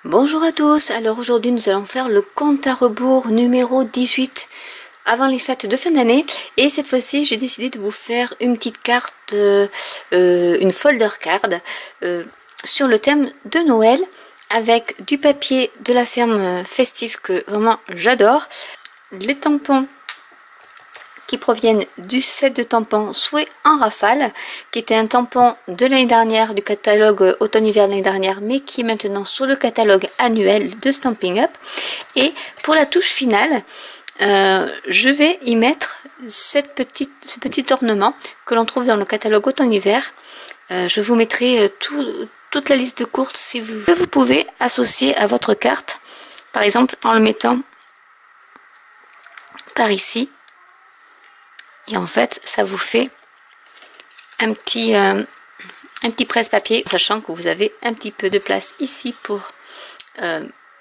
Bonjour à tous, alors aujourd'hui nous allons faire le compte à rebours numéro 18 avant les fêtes de fin d'année et cette fois-ci j'ai décidé de vous faire une petite carte, une folder card sur le thème de Noël avec du papier de la ferme Festive que vraiment j'adore, les tampons qui proviennent du set de tampons Souhait en rafale, qui était un tampon de l'année dernière, du catalogue automne-hiver de l'année dernière, mais qui est maintenant sur le catalogue annuel de Stampin' Up. Et pour la touche finale, je vais y mettre ce petit ornement que l'on trouve dans le catalogue automne-hiver. Je vous mettrai toute la liste de courses si vous pouvez associer à votre carte, par exemple en le mettant par ici. Et en fait, ça vous fait un petit presse-papier, sachant que vous avez un petit peu de place ici pour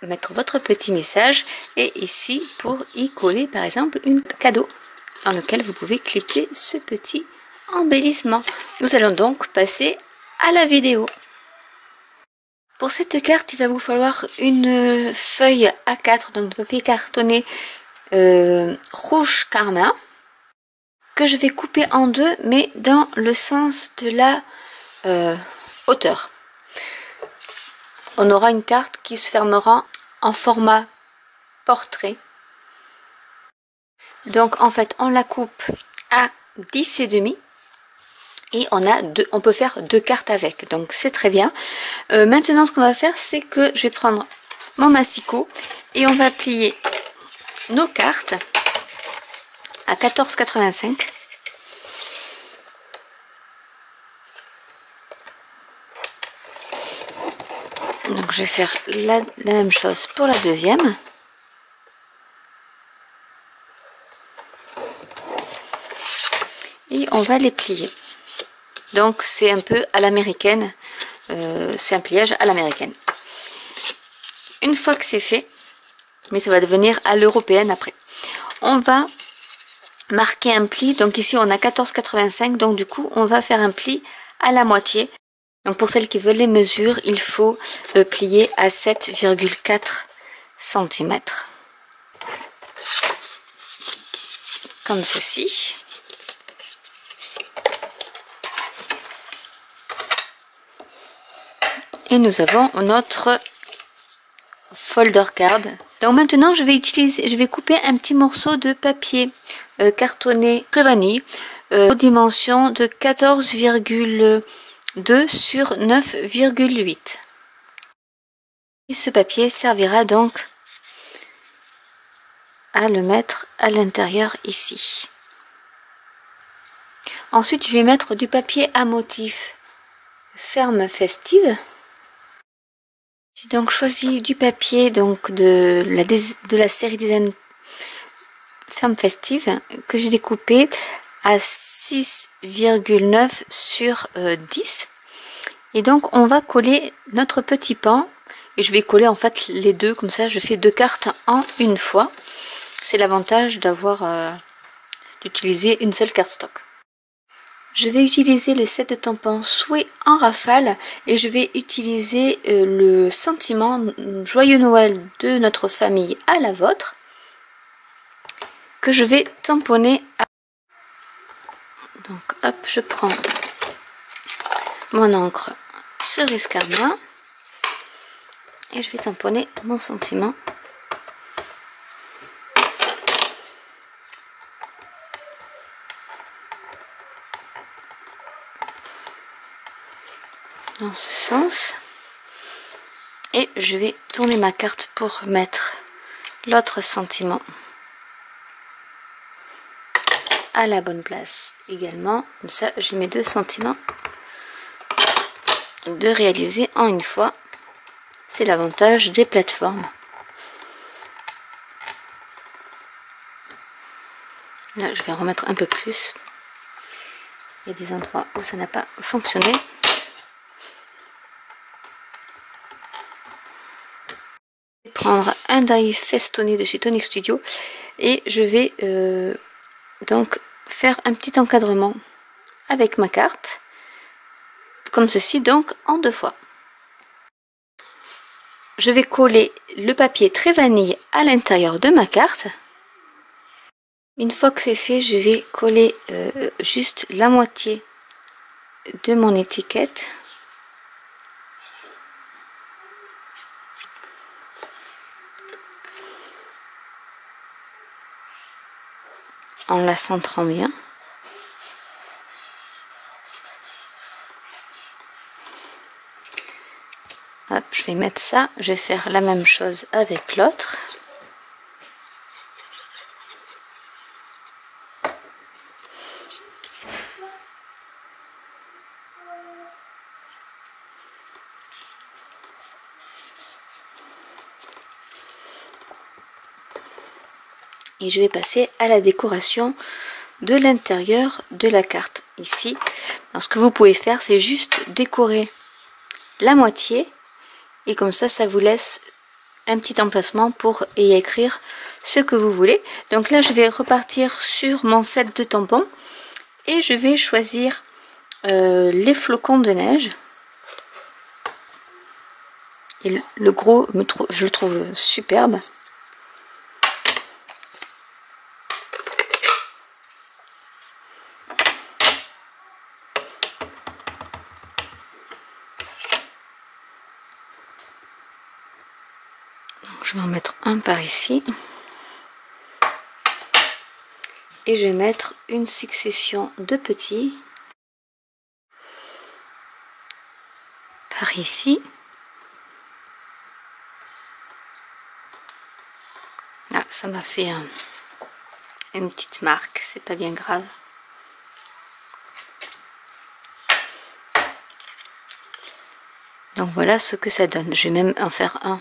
mettre votre petit message et ici pour y coller par exemple un cadeau dans lequel vous pouvez clipser ce petit embellissement. Nous allons donc passer à la vidéo. Pour cette carte, il va vous falloir une feuille A4, donc de papier cartonné rouge carmin, que je vais couper en deux, mais dans le sens de la hauteur. On aura une carte qui se fermera en format portrait. Donc en fait, on la coupe à 10,5 et on peut faire deux cartes avec. Donc c'est très bien. Maintenant, ce qu'on va faire, c'est que je vais prendre mon massicot et on va plier nos cartes à 14,85. Donc je vais faire la même chose pour la deuxième. Et on va les plier. Donc c'est un peu à l'américaine. C'est un pliage à l'américaine. Une fois que c'est fait, mais ça va devenir à l'européenne après, on va marquer un pli. Donc ici on a 14,85, donc du coup on va faire un pli à la moitié. Donc pour celles qui veulent les mesures, il faut plier à 7,4 cm. Comme ceci. Et nous avons notre folder card. Donc maintenant je vais couper un petit morceau de papier cartonné vanille aux dimensions de 14,2 sur 9,8. Et ce papier servira donc à le mettre à l'intérieur ici. Ensuite je vais mettre du papier à motif ferme Festive. J'ai donc choisi du papier donc de la série Design ferme Festive que j'ai découpé à 6,9 sur 10. Et donc on va coller notre petit pan et je vais coller en fait les deux, comme ça je fais deux cartes en une fois. C'est l'avantage d'utiliser une seule carte stock. Je vais utiliser le set de tampons Souhait en rafale et je vais utiliser le sentiment Joyeux Noël de notre famille à la vôtre que je vais tamponner. Donc hop, je prends mon encre cerise carmin et je vais tamponner mon sentiment. Dans ce sens. Et je vais tourner ma carte pour mettre l'autre sentiment à la bonne place également. Comme ça, j'ai mes deux sentiments de réaliser en une fois. C'est l'avantage des plateformes. Là, je vais remettre un peu plus. Il y a des endroits où ça n'a pas fonctionné. Je vais prendre un die festonné de chez Tonic Studio et je vais donc faire un petit encadrement avec ma carte comme ceci, donc en deux fois. je vais coller le papier très vanille à l'intérieur de ma carte. Une fois que c'est fait, je vais coller juste la moitié de mon étiquette. En la centrant bien. Hop, je vais mettre ça. Je vais faire la même chose avec l'autre. Et je vais passer à la décoration de l'intérieur de la carte ici. Alors, ce que vous pouvez faire, c'est juste décorer la moitié et comme ça vous laisse un petit emplacement pour y écrire ce que vous voulez. Donc là je vais repartir sur mon set de tampons et je vais choisir les flocons de neige. Et le gros je le trouve superbe. Je vais en mettre un par ici et je vais mettre une succession de petits par ici. Ah, ça m'a fait une petite marque, c'est pas bien grave. Donc voilà ce que ça donne. Je vais même en faire un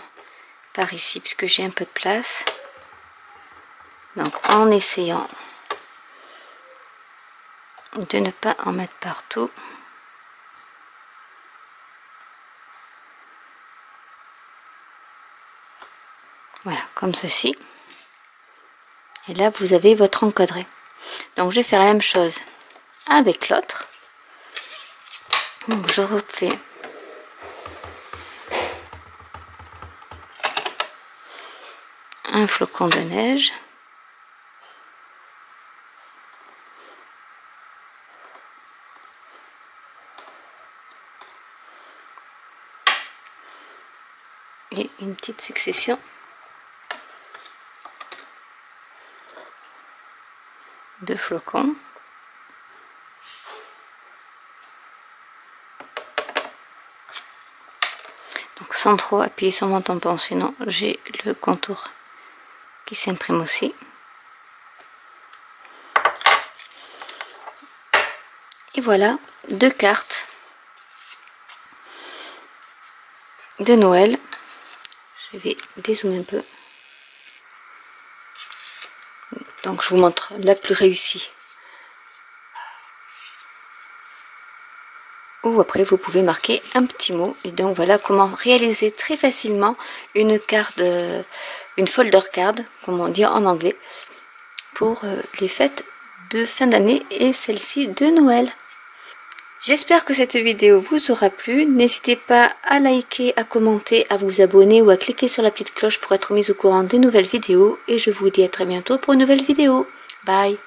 par ici puisque j'ai un peu de place. Donc en essayant de ne pas en mettre partout. Voilà, comme ceci. Et là vous avez votre encadré. Donc je vais faire la même chose avec l'autre. Donc je refais un flocon de neige. Et une petite succession de flocons. Donc sans trop appuyer sur mon tampon, sinon j'ai le contour qui s'imprime aussi. Et voilà, 2 cartes de Noël. Je vais dézoomer un peu. Donc je vous montre la plus réussie. Ou après vous pouvez marquer un petit mot. Et donc voilà comment réaliser très facilement une carte, une folder card, comme on dit en anglais, pour les fêtes de fin d'année et celle-ci de Noël. J'espère que cette vidéo vous aura plu. N'hésitez pas à liker, à commenter, à vous abonner ou à cliquer sur la petite cloche pour être mis au courant des nouvelles vidéos. Et je vous dis à très bientôt pour une nouvelle vidéo. Bye!